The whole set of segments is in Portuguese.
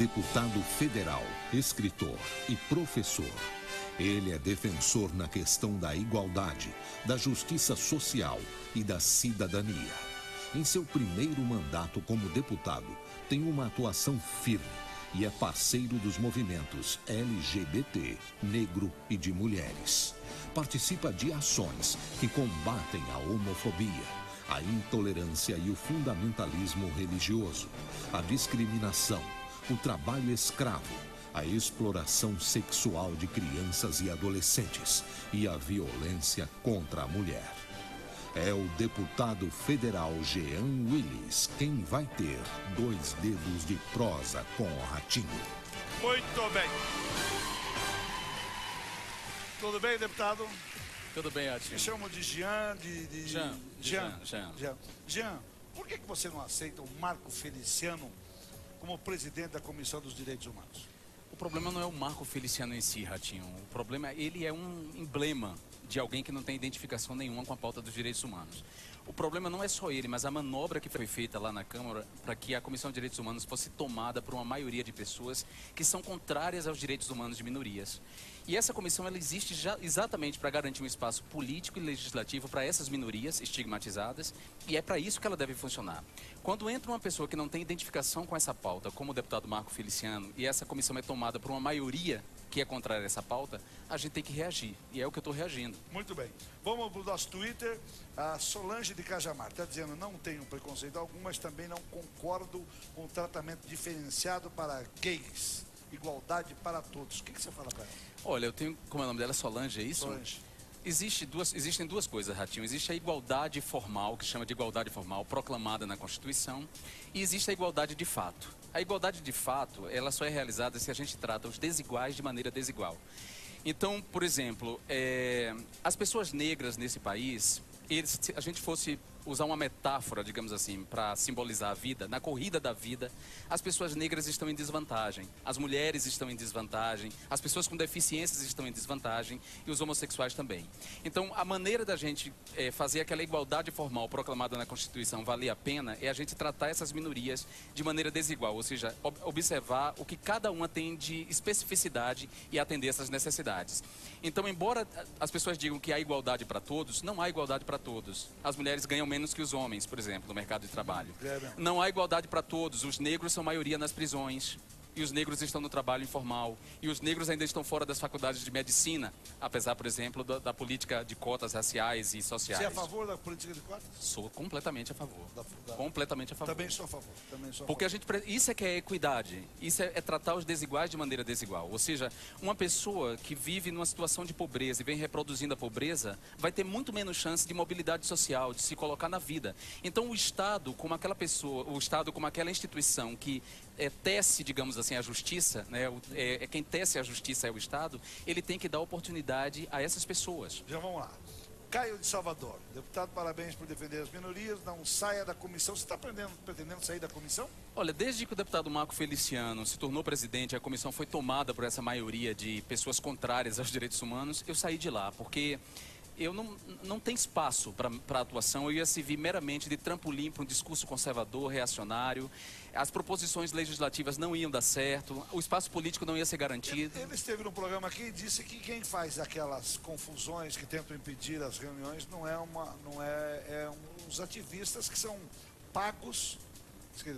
deputado federal, escritor e professor. Ele é defensor na questão da igualdade, da justiça social e da cidadania. Em seu primeiro mandato como deputado, tem uma atuação firme e é parceiro dos movimentos LGBT, negro e de mulheres. Participa de ações que combatem a homofobia, a intolerância e o fundamentalismo religioso, a discriminação, o trabalho escravo, a exploração sexual de crianças e adolescentes e a violência contra a mulher. É o deputado federal Jean Willis quem vai ter 2 dedos de prosa com o Ratinho. Muito bem. Tudo bem, deputado? Tudo bem, Ratinho. Me chamo de Jean, Jean. Jean, por que você não aceita o Marco Feliciano como presidente da Comissão dos Direitos Humanos? O problema não é o Marco Feliciano em si, Ratinho. O problema é ele é um emblema de alguém que não tem identificação nenhuma com a pauta dos direitos humanos. O problema não é só ele, mas a manobra que foi feita lá na Câmara para que a Comissão de Direitos Humanos fosse tomada por uma maioria de pessoas que são contrárias aos direitos humanos de minorias. E essa comissão ela existe já exatamente para garantir um espaço político e legislativo para essas minorias estigmatizadas, e é para isso que ela deve funcionar. Quando entra uma pessoa que não tem identificação com essa pauta, como o deputado Marco Feliciano, e essa comissão é tomada por uma maioria que é contrária a essa pauta, a gente tem que reagir, e é o que eu estou reagindo. Muito bem. Vamos para o nosso Twitter. A Solange de Cajamar está dizendo: não tenho preconceito algum, mas também não concordo com o tratamento diferenciado para gays. Igualdade para todos. O que você fala para ela? Olha, eu tenho, como é o nome dela? Solange, é isso? Solange. Existem duas coisas, Ratinho. Existe a igualdade formal, que chama de igualdade formal, proclamada na Constituição, e existe a igualdade de fato. A igualdade de fato, ela só é realizada se a gente trata os desiguais de maneira desigual. Então, por exemplo, as pessoas negras nesse país, se a gente fosse usar uma metáfora, digamos assim, para simbolizar a vida, na corrida da vida, as pessoas negras estão em desvantagem, as mulheres estão em desvantagem, as pessoas com deficiências estão em desvantagem e os homossexuais também. Então, a maneira da gente fazer aquela igualdade formal proclamada na Constituição valer a pena é a gente tratar essas minorias de maneira desigual, ou seja, observar o que cada uma tem de especificidade e atender essas necessidades. Então, embora as pessoas digam que há igualdade para todos, não há igualdade para todos. As mulheres ganham menos que os homens, por exemplo, no mercado de trabalho. Não há igualdade para todos. Os negros são maioria nas prisões. E os negros estão no trabalho informal. E os negros ainda estão fora das faculdades de medicina, apesar, por exemplo, da política de cotas raciais e sociais. Você é a favor da política de cotas? Sou completamente a favor. Completamente a favor. Também sou a favor. Porque isso é que é equidade. Isso é tratar os desiguais de maneira desigual. Ou seja, uma pessoa que vive numa situação de pobreza e vem reproduzindo a pobreza, vai ter muito menos chance de mobilidade social, de se colocar na vida. Então, o Estado, como aquela pessoa, o Estado, como aquela instituição que tece, digamos assim, a justiça, né? Quem tece a justiça é o Estado, ele tem que dar oportunidade a essas pessoas. Já vamos lá. Caio de Salvador, deputado, parabéns por defender as minorias, não saia da comissão. Você está pretendendo sair da comissão? Olha, desde que o deputado Marco Feliciano se tornou presidente, a comissão foi tomada por essa maioria de pessoas contrárias aos direitos humanos, eu saí de lá, porque eu não tem espaço para atuação. Eu ia servir meramente de trampolim para um discurso conservador, reacionário. As proposições legislativas não iam dar certo, o espaço político não ia ser garantido. Ele esteve no programa aqui e disse que quem faz aquelas confusões que tentam impedir as reuniões uns ativistas que são pagos,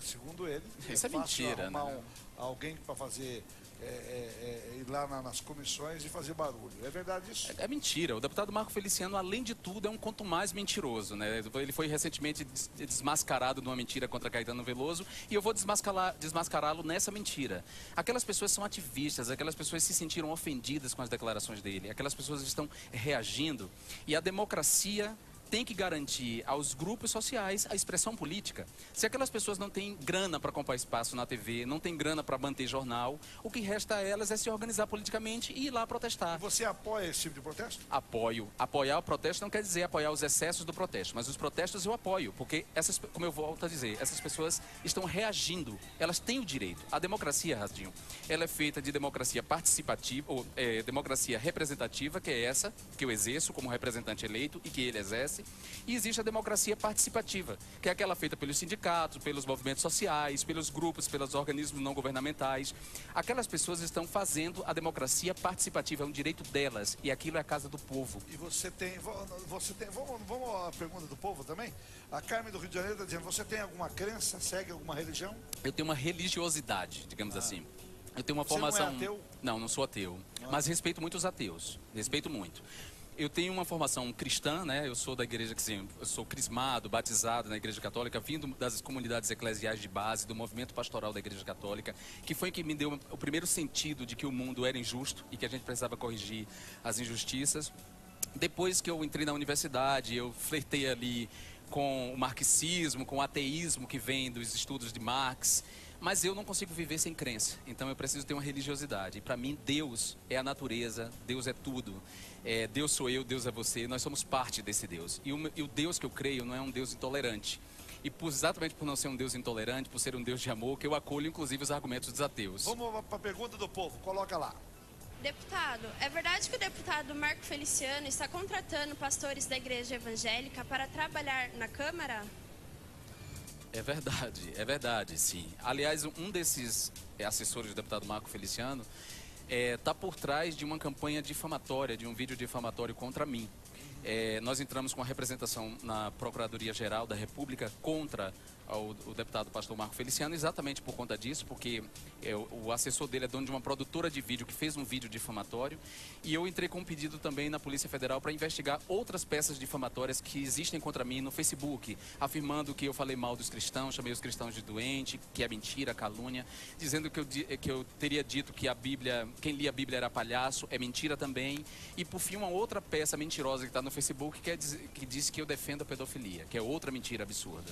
segundo ele. Isso é mentira, né? Alguém para fazer ir lá nas comissões e fazer barulho. É verdade isso? É mentira. O deputado Marco Feliciano, além de tudo, é um quanto mais mentiroso, né? Ele foi recentemente desmascarado numa mentira contra Caetano Veloso e eu vou desmascará-lo nessa mentira. Aquelas pessoas são ativistas, aquelas pessoas se sentiram ofendidas com as declarações dele, aquelas pessoas estão reagindo e a democracia tem que garantir aos grupos sociais a expressão política. Se aquelas pessoas não têm grana para comprar espaço na TV, não têm grana para manter jornal, o que resta a elas é se organizar politicamente e ir lá protestar. E você apoia esse tipo de protesto? Apoio. Apoiar o protesto não quer dizer apoiar os excessos do protesto, mas os protestos eu apoio, porque como eu volto a dizer, essas pessoas estão reagindo, elas têm o direito. A democracia, Radinho, ela é feita de democracia participativa, ou democracia representativa, que é essa que eu exerço como representante eleito e que ele exerce, acontece. E existe a democracia participativa, que é aquela feita pelos sindicatos, pelos movimentos sociais, pelos grupos, pelos organismos não governamentais. Aquelas pessoas estão fazendo a democracia participativa, é um direito delas, e aquilo é a casa do povo. E você tem vamos à pergunta do povo também? A Carmen do Rio de Janeiro está dizendo, você tem alguma crença, segue alguma religião? Eu tenho uma religiosidade, digamos assim. Eu tenho uma formação... Você não é ateu? Não, não sou ateu. Mas respeito muito os ateus. Respeito muito. Eu tenho uma formação cristã, né? Eu sou da igreja, eu sou crismado, batizado na igreja católica, vindo das comunidades eclesiais de base, do movimento pastoral da igreja católica, que foi que me deu o primeiro sentido de que o mundo era injusto e que a gente precisava corrigir as injustiças. Depois que eu entrei na universidade, eu flertei ali com o marxismo, com o ateísmo que vem dos estudos de Marx, mas eu não consigo viver sem crença, então eu preciso ter uma religiosidade. E para mim, Deus é a natureza, Deus é tudo. Deus sou eu, Deus é você, nós somos parte desse Deus. E o Deus que eu creio não é um Deus intolerante. E exatamente por não ser um Deus intolerante, por ser um Deus de amor, que eu acolho inclusive os argumentos dos ateus. Vamos para a pergunta do povo, coloca lá. Deputado, é verdade que o deputado Marco Feliciano está contratando pastores da igreja evangélica para trabalhar na Câmara? É verdade, sim. Aliás, um desses assessores do deputado Marco Feliciano está por trás de uma campanha difamatória, de um vídeo difamatório contra mim. Nós entramos com a representação na Procuradoria-Geral da República contra o deputado pastor Marco Feliciano, exatamente por conta disso, porque o assessor dele é dono de uma produtora de vídeo que fez um vídeo difamatório, e eu entrei com um pedido também na Polícia Federal para investigar outras peças difamatórias que existem contra mim no Facebook, afirmando que eu falei mal dos cristãos, chamei os cristãos de doente, que é mentira, calúnia, dizendo que eu teria dito que a Bíblia, quem lia a Bíblia era palhaço, é mentira também, e por fim uma outra peça mentirosa que está no Facebook que diz que eu defendo a pedofilia, que é outra mentira absurda.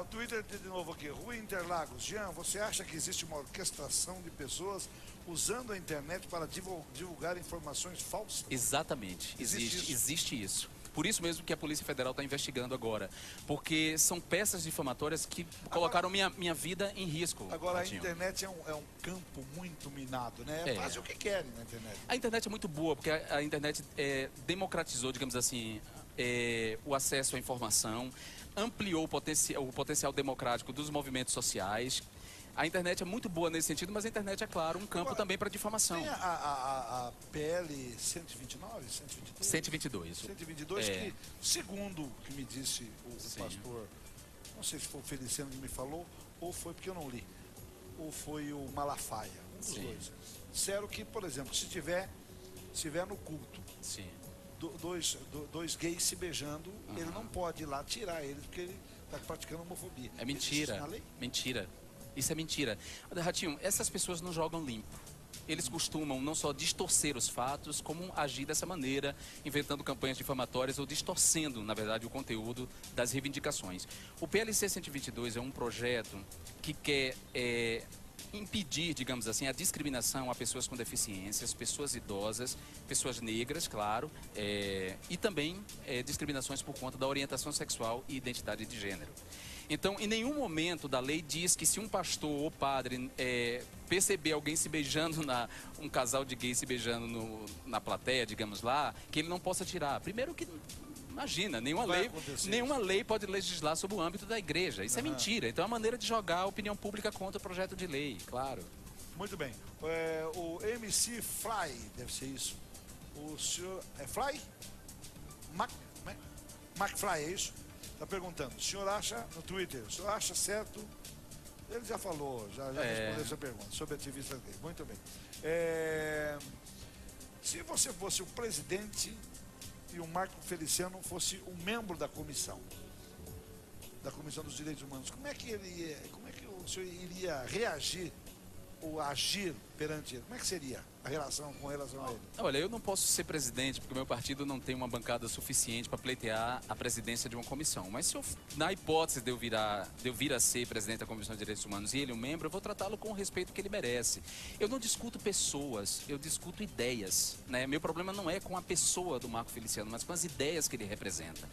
O Twitter de novo aqui, Rui Interlagos. Jean, você acha que existe uma orquestração de pessoas usando a internet para divulgar informações falsas? Exatamente, existe isso. Por isso mesmo que a Polícia Federal está investigando agora, porque são peças difamatórias que colocaram minha vida em risco. Agora, Ratinho. A internet é um campo muito minado, né? Fazem o que querem na internet. A internet é muito boa, porque a internet democratizou, digamos assim, o acesso à informação, ampliou o potencial democrático dos movimentos sociais. A internet é muito boa nesse sentido, mas a internet é, claro, um campo também para difamação. Tem a PL 129, 122? 122, que, segundo o que me disse o pastor, não sei se foi o Feliciano que me falou, ou foi porque eu não li, ou foi o Malafaia, um dos dois. Disseram que, por exemplo, se tiver no culto, dois gays se beijando, ele não pode ir lá tirar eles, porque ele está praticando homofobia. É mentira, mentira. Isso é mentira. Ratinho, essas pessoas não jogam limpo. Eles costumam não só distorcer os fatos, como agir dessa maneira, inventando campanhas difamatórias ou distorcendo, na verdade, o conteúdo das reivindicações. O PLC 122 é um projeto que quer impedir, digamos assim, a discriminação a pessoas com deficiências, pessoas idosas, pessoas negras, claro, e também discriminações por conta da orientação sexual e identidade de gênero. Então, em nenhum momento da lei diz que se um pastor ou padre perceber alguém se beijando, um casal de gays se beijando na plateia, digamos lá, que ele não possa tirar. Primeiro que, imagina, nenhuma lei pode legislar sobre o âmbito da igreja. Isso é mentira. Então, é uma maneira de jogar a opinião pública contra o projeto de lei, claro. Muito bem. O MC Fly, deve ser isso. O senhor... É Fly? McFly, é isso? Está perguntando, o senhor acha, no Twitter, o senhor acha certo? Ele já falou, já respondeu essa pergunta, sobre ativistas gays. Muito bem. Se você fosse o presidente e o Marco Feliciano fosse um membro da comissão dos direitos humanos, como é que o senhor iria reagir ou agir perante ele? Como é que seria a relação com relação a ele? Olha, eu não posso ser presidente porque o meu partido não tem uma bancada suficiente para pleitear a presidência de uma comissão. Mas se na hipótese de eu vir a ser presidente da Comissão de Direitos Humanos e ele um membro, eu vou tratá-lo com o respeito que ele merece. Eu não discuto pessoas, eu discuto ideias, né? Meu problema não é com a pessoa do Marco Feliciano, mas com as ideias que ele representa.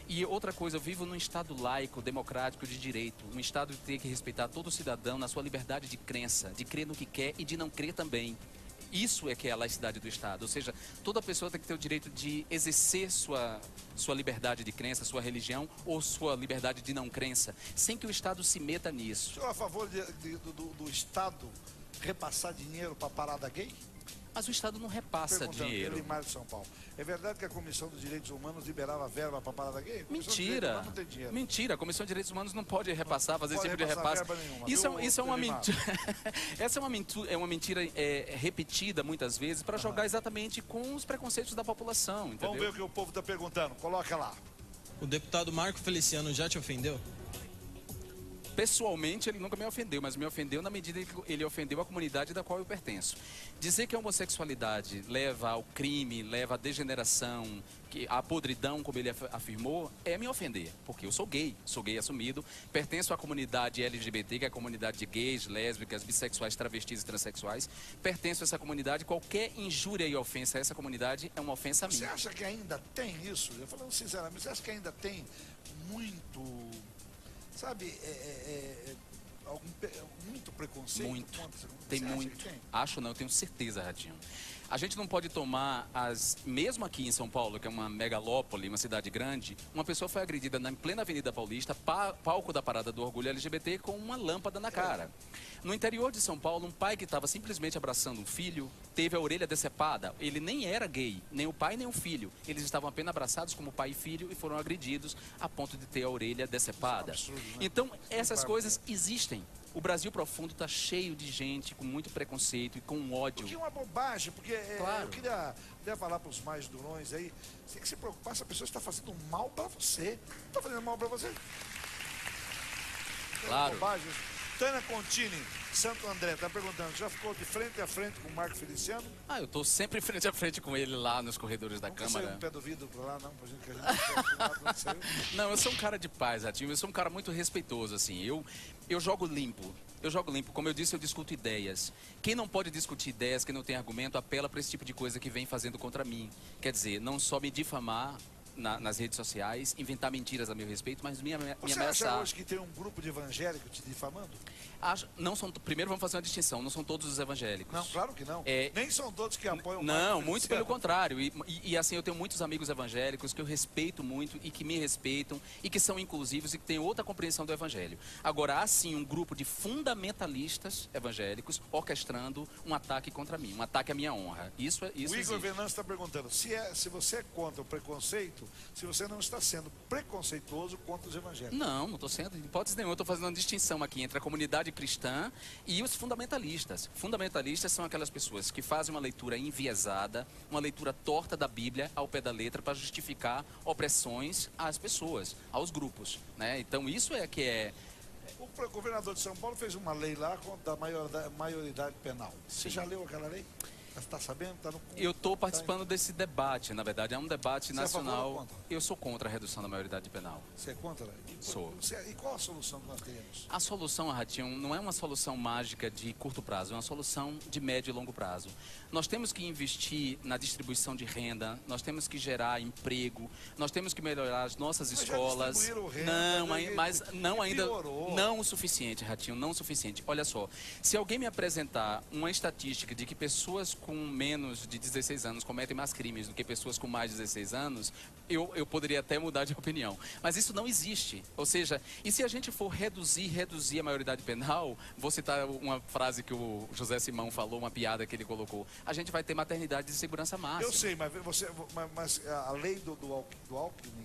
E outra coisa, eu vivo num Estado laico, democrático, de direito. Um Estado que tem que respeitar todo cidadão na sua liberdade de crença, de crer no que quer e de não crer também. Isso é que é a laicidade do Estado. Ou seja, toda pessoa tem que ter o direito de exercer sua liberdade de crença, sua religião ou sua liberdade de não crença, sem que o Estado se meta nisso. O senhor é a favor do Estado repassar dinheiro para a parada gay? Mas o Estado não repassa dinheiro. Limar de São Paulo. É verdade que a Comissão dos Direitos Humanos liberava verba para a parada gay? Mentira. Não tem dinheiro. Mentira. A Comissão de Direitos Humanos não pode repassar, fazer esse tipo de repasse. Isso é uma mentira. Essa é uma mentira repetida muitas vezes para jogar exatamente com os preconceitos da população. Entendeu? Vamos ver o que o povo está perguntando. Coloca lá. O deputado Marco Feliciano já te ofendeu? Pessoalmente, ele nunca me ofendeu, mas me ofendeu na medida que ele ofendeu a comunidade da qual eu pertenço. Dizer que a homossexualidade leva ao crime, leva à degeneração, à podridão, como ele afirmou, é me ofender. Porque eu sou gay assumido, pertenço à comunidade LGBT, que é a comunidade de gays, lésbicas, bissexuais, travestis e transexuais. Pertenço a essa comunidade, qualquer injúria e ofensa a essa comunidade é uma ofensa a mim. Você acha que ainda tem isso? Eu falando sinceramente, você acha que ainda tem muito... Sabe, muito preconceito? Muito. Tem muito. Acho não, eu tenho certeza, Ratinho. A gente não pode tomar mesmo aqui em São Paulo, que é uma megalópole, uma cidade grande, uma pessoa foi agredida na plena Avenida Paulista, palco da Parada do Orgulho LGBT, com uma lâmpada na cara. No interior de São Paulo, um pai que estava simplesmente abraçando um filho, teve a orelha decepada. Ele nem era gay, nem o pai nem o filho. Eles estavam apenas abraçados como pai e filho e foram agredidos a ponto de ter a orelha decepada. Absurdo, né? Então, essas coisas existem. O Brasil profundo está cheio de gente com muito preconceito e com ódio. Porque é uma bobagem, porque Claro. eu queria falar para os mais durões aí, você tem que se preocupar se a pessoa está fazendo mal para você. Não está fazendo mal para você. Claro. Bobagem. Tânia Contini, Santo André, está perguntando, já ficou de frente a frente com o Marco Feliciano? Eu estou sempre frente a frente com ele lá nos corredores da Nunca Câmara. saiu um pé do vidro para lá, não, pra gente que a gente não saiu. Não, eu sou um cara de paz, Ratinho. Eu sou um cara muito respeitoso, assim. Eu jogo limpo. Como eu disse, eu discuto ideias. Quem não pode discutir ideias, quem não tem argumento, apela para esse tipo de coisa que vem fazendo contra mim. Quer dizer, não só me difamar nas redes sociais, inventar mentiras a meu respeito, mas me ameaçar. Você acha hoje que tem um grupo de evangélicos te difamando? Primeiro vamos fazer uma distinção, não são todos os evangélicos. Não, claro que não. Nem são todos que apoiam o Não, Marco muito Feliciano. pelo contrário. E assim, eu tenho muitos amigos evangélicos que eu respeito muito e que me respeitam e que são inclusivos e que têm outra compreensão do evangelho. Agora, há sim um grupo de fundamentalistas evangélicos orquestrando um ataque contra mim, um ataque à minha honra. Isso O Igor existe. Venâncio está perguntando, se você é contra o preconceito, se você não está sendo preconceituoso contra os evangélicos. Não estou sendo, em hipótese nenhuma, eu estou fazendo uma distinção aqui entre a comunidade cristã e os fundamentalistas. Fundamentalistas são aquelas pessoas que fazem uma leitura enviesada, uma leitura torta da Bíblia ao pé da letra para justificar opressões às pessoas, aos grupos, né? Então isso é que é... O governador de São Paulo fez uma lei lá da maioridade penal. Você já leu aquela lei? Você está sabendo? Eu estou participando desse debate, na verdade, é um debate Você é a favor ou nacional. contra? Eu sou contra a redução da maioridade penal. Você é contra? Sou. E qual a solução que nós teremos? A solução, Ratinho, não é uma solução mágica de curto prazo, é uma solução de médio e longo prazo. Nós temos que investir na distribuição de renda, nós temos que gerar emprego, nós temos que melhorar as nossas Mas já escolas. distribuíram renda, Mas não ainda, piorou. não o suficiente, Ratinho, não o suficiente. Olha só, se alguém me apresentar uma estatística de que pessoas com menos de 16 anos cometem mais crimes do que pessoas com mais de 16 anos, eu poderia até mudar de opinião. Mas isso não existe. Ou seja, e se a gente for reduzir a maioridade penal, vou citar uma frase que o José Simão falou, uma piada que ele colocou, a gente vai ter maternidade de segurança máxima. Eu sei, mas a lei do Alckmin,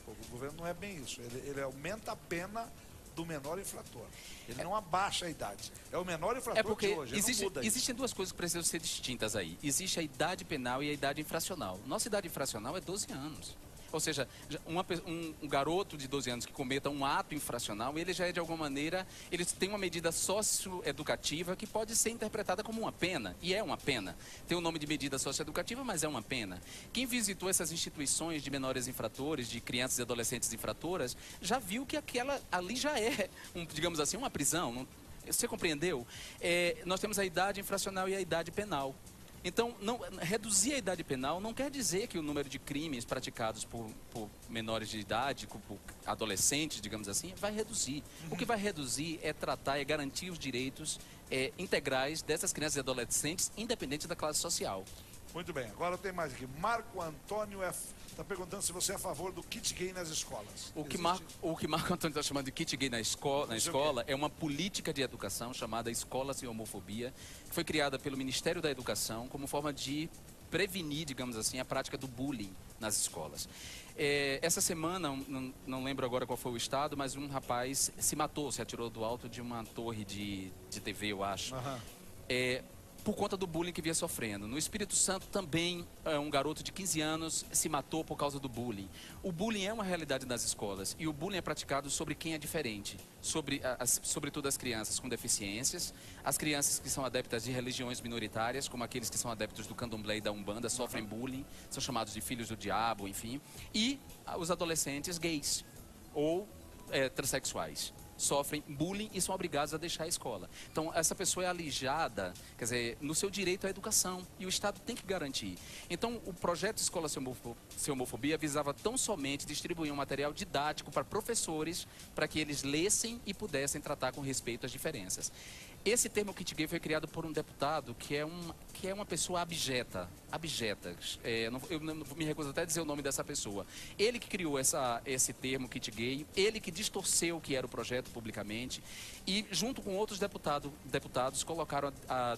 o governo não é bem isso. Ele aumenta a pena do menor infrator. Ele não abaixa a idade. É o menor infrator É porque de hoje. existem duas coisas que precisam ser distintas aí. Existe a idade penal e a idade infracional. Nossa idade infracional é 12 anos. Ou seja, um garoto de 12 anos que cometa um ato infracional, ele já é de alguma maneira, ele tem uma medida socioeducativa que pode ser interpretada como uma pena, e é uma pena. Tem o nome de medida socioeducativa, mas é uma pena. Quem visitou essas instituições de menores infratores, de crianças e adolescentes infratoras, já viu que aquela ali já é, digamos assim, uma prisão. Você compreendeu? Nós temos a idade infracional e a idade penal. Então, reduzir a idade penal não quer dizer que o número de crimes praticados por menores de idade, por adolescentes, digamos assim, vai reduzir. O que vai reduzir é tratar, é garantir os direitos integrais dessas crianças e adolescentes, independente da classe social. Muito bem, agora tem mais aqui. Marco Antônio está perguntando se você é a favor do kit gay nas escolas. O que Marco Antônio está chamando de kit gay na escola é uma política de educação chamada Escola Sem Homofobia, que foi criada pelo Ministério da Educação como forma de prevenir, digamos assim, a prática do bullying nas escolas. Essa semana, não lembro agora qual foi o estado, mas um rapaz se matou, se atirou do alto de uma torre de TV, eu acho. Por conta do bullying que vinha sofrendo. No Espírito Santo também, um garoto de 15 anos se matou por causa do bullying. O bullying é uma realidade nas escolas e o bullying é praticado sobre quem é diferente, sobretudo as crianças com deficiências, as crianças que são adeptas de religiões minoritárias, como aqueles que são adeptos do candomblé e da umbanda, sofrem bullying, são chamados de filhos do diabo, enfim, e os adolescentes gays ou transexuais. Sofrem bullying e são obrigados a deixar a escola. Então, essa pessoa é alijada, quer dizer, no seu direito à educação, e o Estado tem que garantir. Então, o projeto Escola Sem Homofobia visava tão somente distribuir um material didático para professores, para que eles lessem e pudessem tratar com respeito às diferenças. Esse termo kit gay foi criado por um deputado que é uma pessoa abjeta. Eu não me recuso até a dizer o nome dessa pessoa. Ele que criou esse termo kit gay, ele que distorceu o que era o projeto publicamente e, junto com outros deputados, colocaram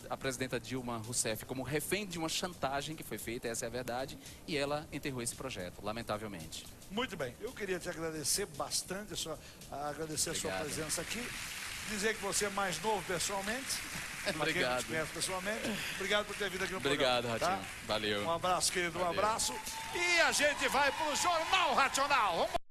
a presidenta Dilma Rousseff como refém de uma chantagem que foi feita, essa é a verdade, e ela enterrou esse projeto, lamentavelmente. Muito bem, eu queria te agradecer bastante, agradecer a sua presença aqui. Dizer que você é mais novo pessoalmente. Obrigado. Pessoalmente. Obrigado por ter vindo aqui no programa. Obrigado, Ratinho. Tá? Valeu. Um abraço, querido. Valeu. Um abraço. E a gente vai para o Jornal Racional. Vamos